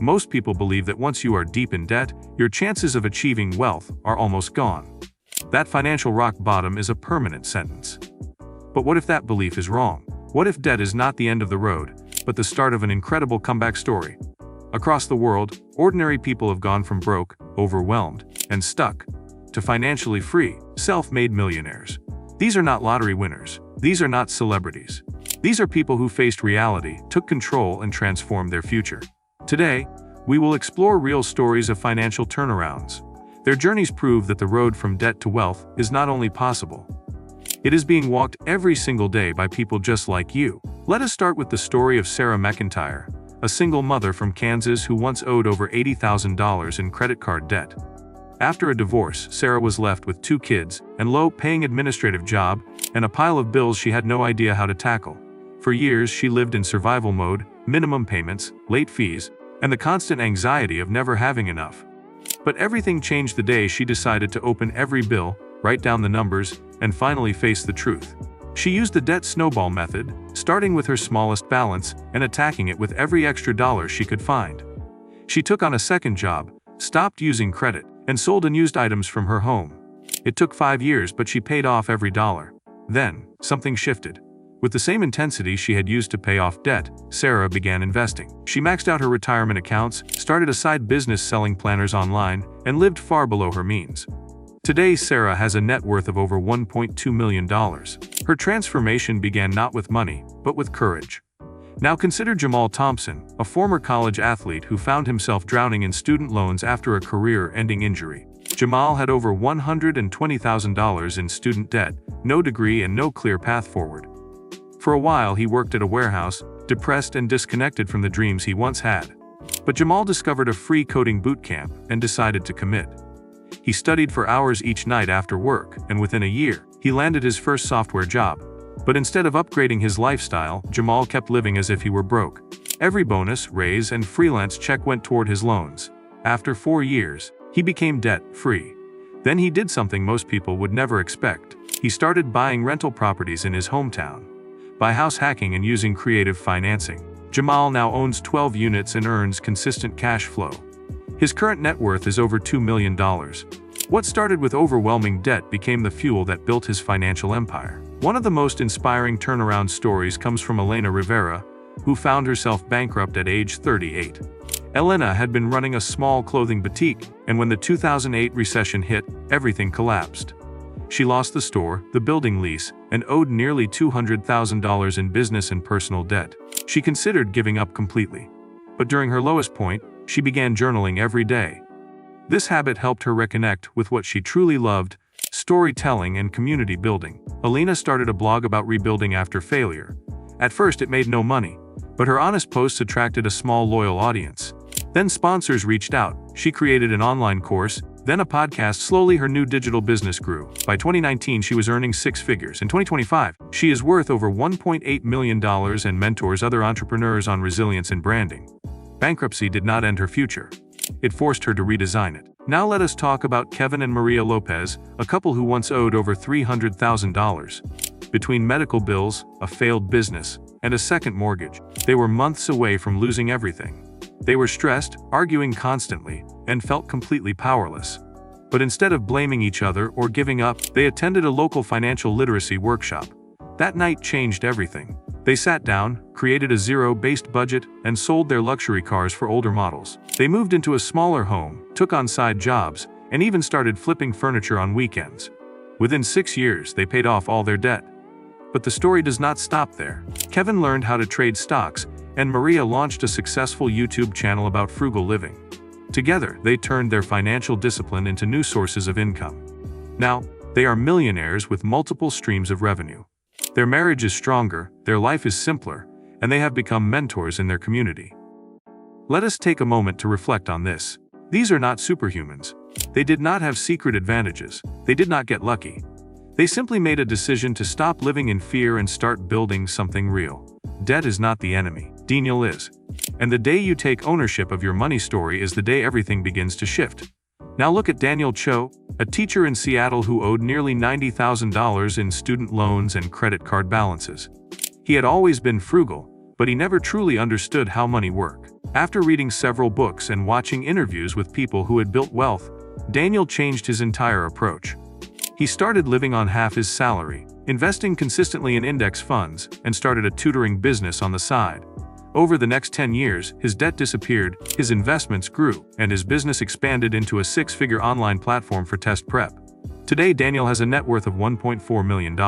Most people believe that once you are deep in debt, your chances of achieving wealth are almost gone. That financial rock bottom is a permanent sentence. But what if that belief is wrong? What if debt is not the end of the road, but the start of an incredible comeback story? Across the world, ordinary people have gone from broke, overwhelmed, and stuck, to financially free, self-made millionaires. These are not lottery winners. These are not celebrities. These are people who faced reality, took control, and transformed their future. Today, we will explore real stories of financial turnarounds. Their journeys prove that the road from debt to wealth is not only possible, it is being walked every single day by people just like you. Let us start with the story of Sarah McIntyre, a single mother from Kansas who once owed over $80,000 in credit card debt. After a divorce, Sarah was left with 2 kids, and low-paying administrative job, and a pile of bills she had no idea how to tackle. For years, she lived in survival mode, minimum payments, late fees, and the constant anxiety of never having enough. But everything changed the day she decided to open every bill, write down the numbers, and finally face the truth. She used the debt snowball method, starting with her smallest balance and attacking it with every extra dollar she could find. She took on a second job, stopped using credit, and sold unused items from her home. It took 5 years, but she paid off every dollar. Then, something shifted. With the same intensity she had used to pay off debt, Sarah began investing. She maxed out her retirement accounts, started a side business selling planners online, and lived far below her means. Today, Sarah has a net worth of over $1.2 million. Her transformation began not with money, but with courage. Now consider Jamal Thompson, a former college athlete who found himself drowning in student loans after a career-ending injury. Jamal had over $120,000 in student debt, no degree, and no clear path forward. For a while, he worked at a warehouse, depressed and disconnected from the dreams he once had. But Jamal discovered a free coding boot camp and decided to commit. He studied for hours each night after work, and within a year, he landed his first software job. But instead of upgrading his lifestyle, Jamal kept living as if he were broke. Every bonus, raise, and freelance check went toward his loans. After 4 years, he became debt-free. Then he did something most people would never expect. He started buying rental properties in his hometown. By house hacking and using creative financing, Jamal now owns 12 units and earns consistent cash flow. His current net worth is over $2 million. What started with overwhelming debt became the fuel that built his financial empire. One of the most inspiring turnaround stories comes from Elena Rivera, who found herself bankrupt at age 38. Elena had been running a small clothing boutique, and when the 2008 recession hit, everything collapsed. She lost the store, the building lease, and owed nearly $200,000 in business and personal debt. She considered giving up completely. But during her lowest point, she began journaling every day. This habit helped her reconnect with what she truly loved: storytelling and community building. Elena started a blog about rebuilding after failure. At first, it made no money, but her honest posts attracted a small, loyal audience. Then sponsors reached out. She created an online course, then a podcast. Slowly, her new digital business grew. By 2019, she was earning 6 figures. In 2025, she is worth over $1.8 million and mentors other entrepreneurs on resilience and branding. Bankruptcy did not end her future. It forced her to redesign it. Now let us talk about Kevin and Maria Lopez, a couple who once owed over $300,000. Between medical bills, a failed business, and a second mortgage, they were months away from losing everything. They were stressed, arguing constantly, and felt completely powerless. But instead of blaming each other or giving up, they attended a local financial literacy workshop. That night changed everything. They sat down, created a zero-based budget, and sold their luxury cars for older models. They moved into a smaller home, took on side jobs, and even started flipping furniture on weekends. Within 6 years, they paid off all their debt. But the story does not stop there. Kevin learned how to trade stocks, and Maria launched a successful YouTube channel about frugal living. Together, they turned their financial discipline into new sources of income. Now, they are millionaires with multiple streams of revenue. Their marriage is stronger, their life is simpler, and they have become mentors in their community. Let us take a moment to reflect on this. These are not superhumans. They did not have secret advantages. They did not get lucky. They simply made a decision to stop living in fear and start building something real. Debt is not the enemy. Daniel is. And the day you take ownership of your money story is the day everything begins to shift. Now look at Daniel Cho, a teacher in Seattle who owed nearly $90,000 in student loans and credit card balances. He had always been frugal, but he never truly understood how money worked. After reading several books and watching interviews with people who had built wealth, Daniel changed his entire approach. He started living on half his salary, investing consistently in index funds, and started a tutoring business on the side. Over the next 10 years, his debt disappeared, his investments grew, and his business expanded into a six-figure online platform for test prep. Today, Daniel has a net worth of $1.4 million,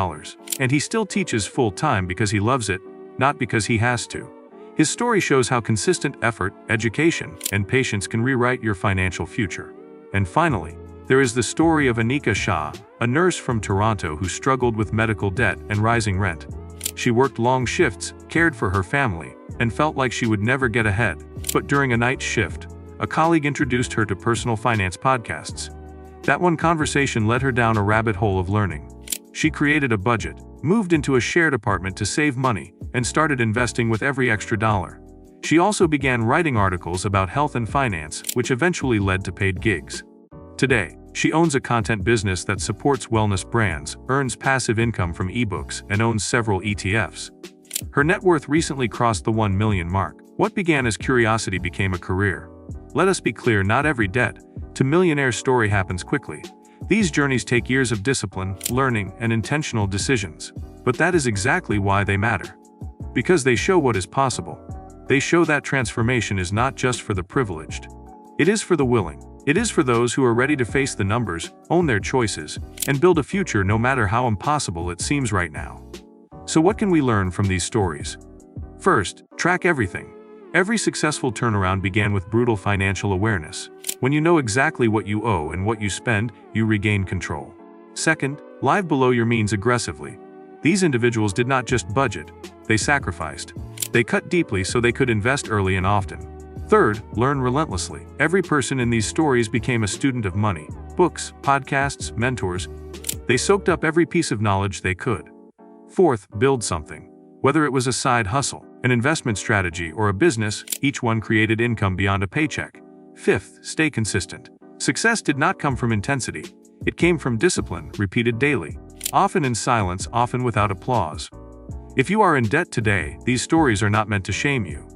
and he still teaches full-time because he loves it, not because he has to. His story shows how consistent effort, education, and patience can rewrite your financial future. And finally, there is the story of Anika Shah, a nurse from Toronto who struggled with medical debt and rising rent. She worked long shifts, cared for her family, and felt like she would never get ahead. But during a night shift, a colleague introduced her to personal finance podcasts. That one conversation led her down a rabbit hole of learning. She created a budget, moved into a shared apartment to save money, and started investing with every extra dollar. She also began writing articles about health and finance, which eventually led to paid gigs. Today, she owns a content business that supports wellness brands, earns passive income from ebooks, and owns several ETFs. Her net worth recently crossed the 1 million mark. What began as curiosity became a career. Let us be clear, not every debt to millionaire story happens quickly. These journeys take years of discipline, learning, and intentional decisions. But that is exactly why they matter. Because they show what is possible. They show that transformation is not just for the privileged. It is for the willing. It is for those who are ready to face the numbers, own their choices, and build a future no matter how impossible it seems right now. So what can we learn from these stories? First, track everything. Every successful turnaround began with brutal financial awareness. When you know exactly what you owe and what you spend, you regain control. Second, live below your means aggressively. These individuals did not just budget, they sacrificed. They cut deeply so they could invest early and often. Third, learn relentlessly. Every person in these stories became a student of money. Books, podcasts, mentors. They soaked up every piece of knowledge they could. Fourth, build something. Whether it was a side hustle, an investment strategy, or a business, each one created income beyond a paycheck. Fifth, stay consistent. Success did not come from intensity. It came from discipline, repeated daily. Often in silence, often without applause. If you are in debt today, these stories are not meant to shame you.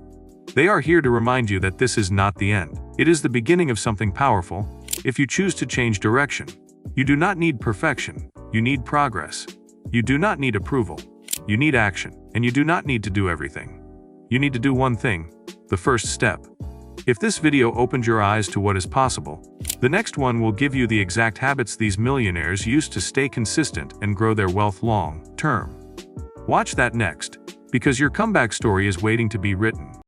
They are here to remind you that this is not the end. It is the beginning of something powerful. If you choose to change direction, you do not need perfection. You need progress. You do not need approval. You need action. And you do not need to do everything. You need to do one thing, the first step. If this video opened your eyes to what is possible, the next one will give you the exact habits these millionaires used to stay consistent and grow their wealth long term. Watch that next, because your comeback story is waiting to be written.